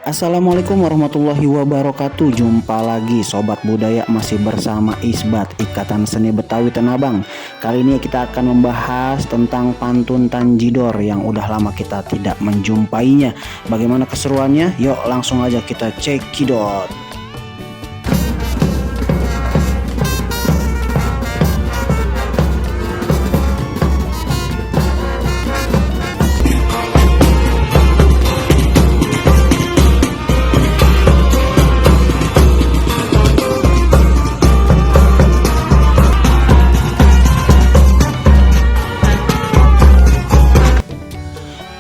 Assalamualaikum warahmatullahi wabarakatuh. Jumpa lagi Sobat Budaya, masih bersama Isbat Ikatan Seni Betawi Tanabang. Kali ini kita akan membahas tentang pantun Tanjidor yang udah lama kita tidak menjumpainya. Bagaimana keseruannya? Yuk langsung aja kita cekidot.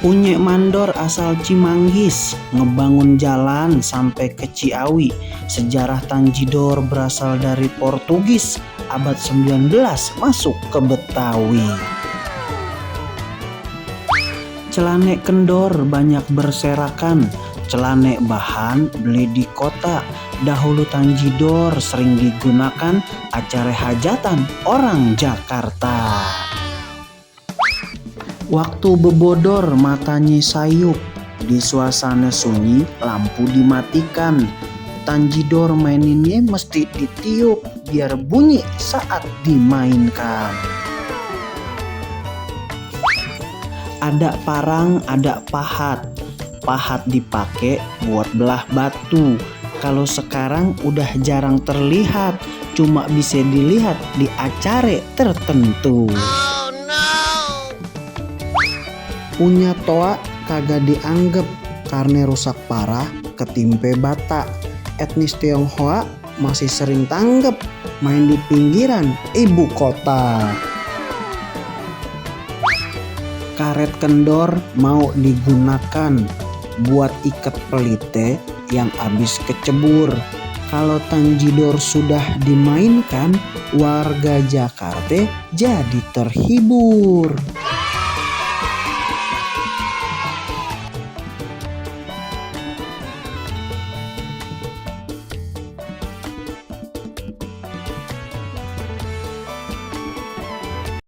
Punya mandor asal Cimanggis, ngebangun jalan sampai ke Ciawi. Sejarah Tanjidor berasal dari Portugis, abad 19 masuk ke Betawi. Celanek kendor banyak berserakan, celanek bahan beli di kota. Dahulu Tanjidor sering digunakan acara hajatan orang Jakarta. Waktu bebodor matanya sayup, di suasana sunyi lampu dimatikan. Tanjidor maininnya mesti ditiup biar bunyi saat dimainkan. Ada parang, ada pahat. Pahat dipakai buat belah batu. Kalau sekarang udah jarang terlihat, cuma bisa dilihat di acara tertentu. Punya toa kagak dianggap karena rusak parah ketimpe bata. Etnis Tionghoa masih sering tanggap main di pinggiran ibu kota. Karet kendor mau digunakan buat ikat pelite yang habis kecebur. Kalau Tanjidor sudah dimainkan, warga Jakarta jadi terhibur.